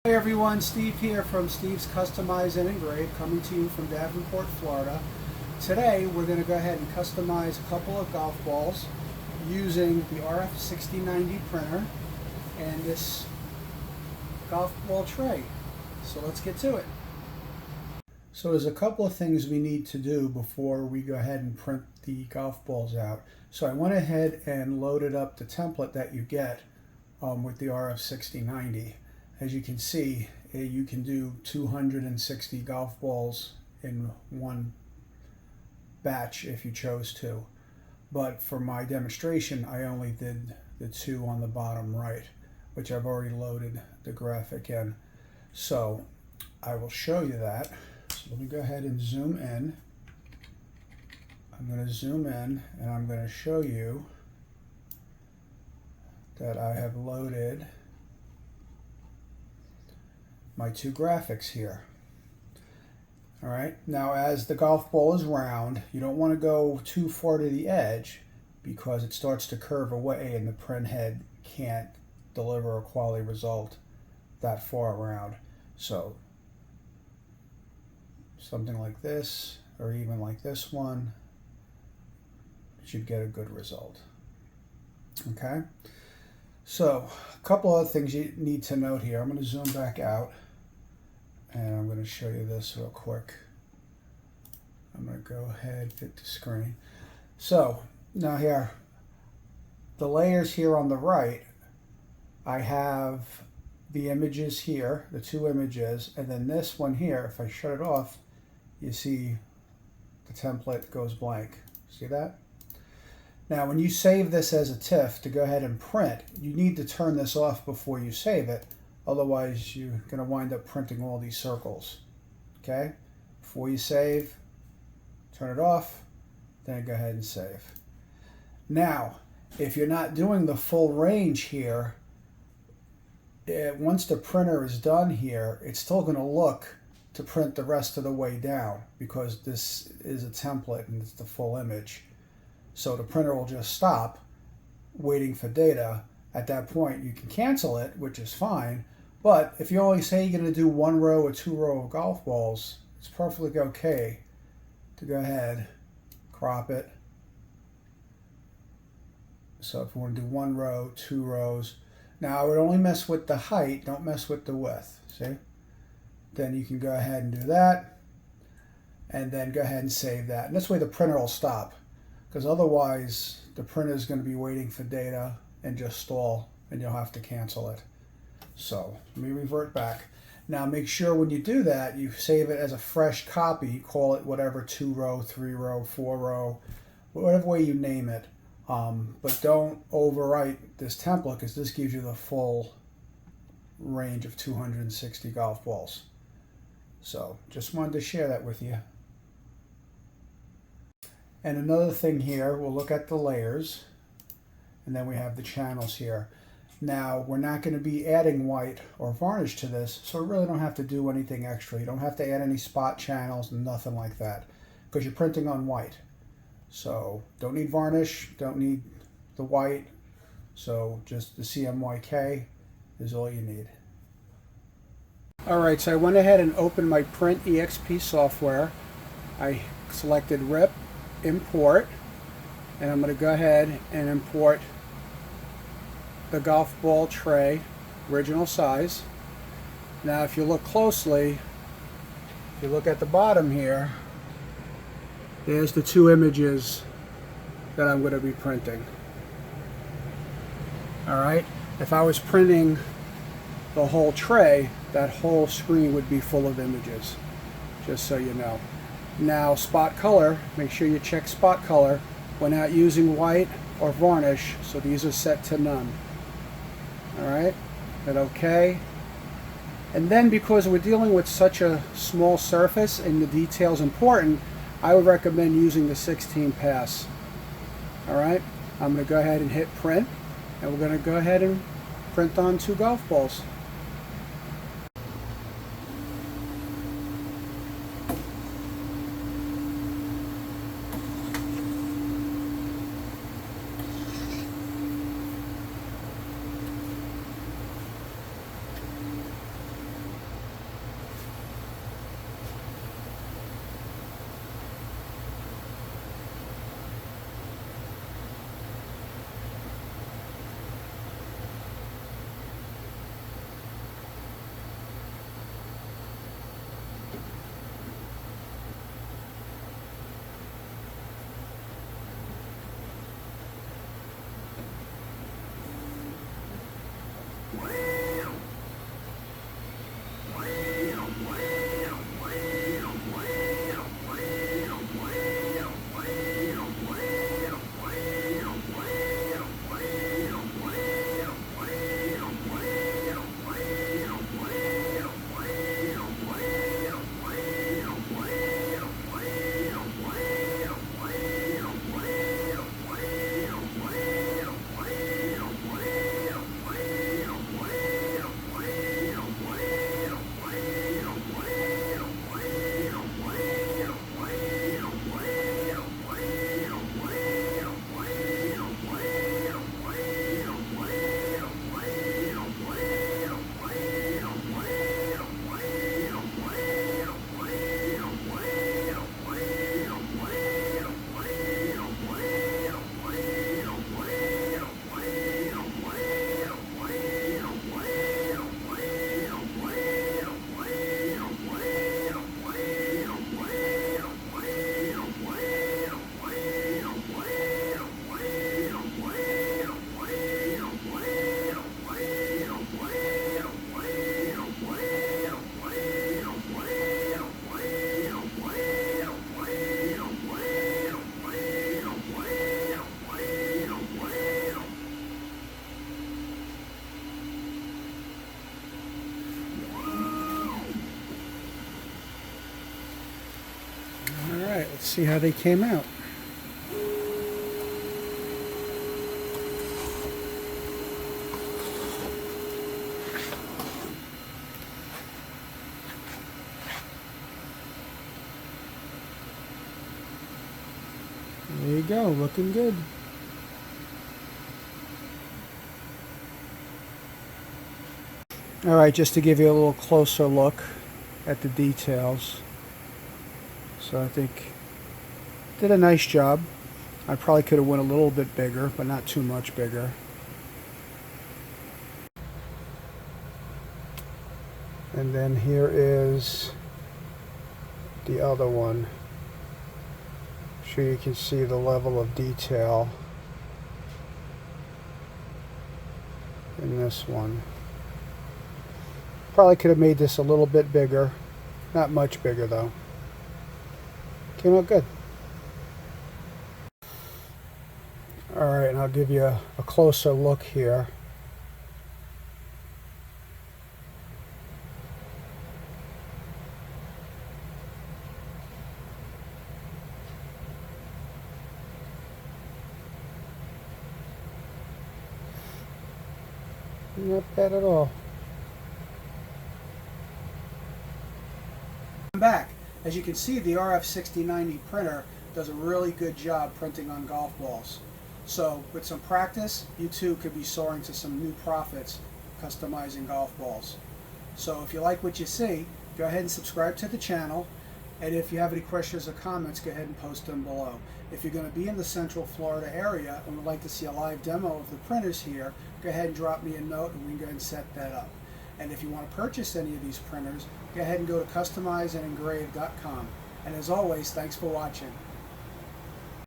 Hey everyone, Steve here from Steve's Customize and Engrave, coming to you from Davenport, Florida. Today we're going to go ahead and customize a couple of golf balls using the RF-6090 printer and this golf ball tray. So let's get to it. So there's a couple of things we need to do before we go ahead and print the golf balls out. So I went ahead and loaded up the template that you get with the RF-6090. As you can see, you can do 260 golf balls in one batch if you chose to. But for my demonstration, I only did the two on the bottom right, which I've already loaded the graphic in. So I will show you that. So let me go ahead and zoom in. I'm going to zoom in and I'm going to show you that I have loaded my two graphics here. All right, now as the golf ball is round, you don't want to go too far to the edge because it starts to curve away and the print head can't deliver a quality result that far around. So something like this, or even like this one, should get a good result. Okay, so a couple other things you need to note here. I'm going to zoom back out and I'm going to show you this real quick. I'm going to go ahead, hit the screen. So now here, the layers here on the right, I have the images here, the two images, and then this one here, if I shut it off, you see the template goes blank. See that? Now when you save this as a TIFF to go ahead and print, you need to turn this off before you save it. Otherwise, you're going to wind up printing all these circles. Okay? Before you save, turn it off, then go ahead and save. Now, if you're not doing the full range here, once the printer is done here, it's still going to look to print the rest of the way down because this is a template and it's the full image. So the printer will just stop waiting for data. At that point, you can cancel it, which is fine. But if you only say you're going to do one row or two row of golf balls, it's perfectly okay to go ahead, crop it. So if you want to do one row, two rows. Now I would only mess with the height, don't mess with the width, see? Then you can go ahead and do that, and then go ahead and save that. And this way the printer will stop, because otherwise the printer is going to be waiting for data and just stall, and you'll have to cancel it. So let me revert back. Now make sure when you do that, you save it as a fresh copy, call it whatever, 2 row, 3 row, 4 row, whatever way you name it. But don't overwrite this template because this gives you the full range of 260 golf balls. So just wanted to share that with you. And another thing here, we'll look at the layers, and then we have the channels here. Now, we're not going to be adding white or varnish to this, so we really don't have to do anything extra. You don't have to add any spot channels, nothing like that, because you're printing on white. So, don't need varnish, don't need the white, so just the CMYK is all you need. Alright, so I went ahead and opened my Print EXP software. I selected RIP, Import, and I'm going to go ahead and import the golf ball tray, original size. Now if you look closely, if you look at the bottom here, there's the two images that I'm going to be printing. Alright, if I was printing the whole tray, that whole screen would be full of images, just so you know. Now spot color, make sure you check spot color. We're not using white or varnish, so these are set to none. Alright, hit OK. And then because we're dealing with such a small surface and the detail's important, I would recommend using the 16 pass. Alright, I'm going to go ahead and hit print, and we're going to go ahead and print on 2 golf balls. Let's see how they came out. There you go, looking good. Alright, just to give you a little closer look at the details. So I think did a nice job. I probably could have went a little bit bigger, but not too much bigger. And then here is the other one. Sure you can see the level of detail in this one. Probably could have made this a little bit bigger. Not much bigger though. Came out good. Alright, and I'll give you a closer look here. Not bad at all. I'm back. As you can see, the RF-6090 printer does a really good job printing on golf balls. So with some practice, you too could be soaring to some new profits customizing golf balls. So if you like what you see, go ahead and subscribe to the channel. And if you have any questions or comments, go ahead and post them below. If you're going to be in the Central Florida area and would like to see a live demo of the printers here, go ahead and drop me a note and we can go ahead and set that up. And if you want to purchase any of these printers, go ahead and go to customizeandengrave.com. And as always, thanks for watching.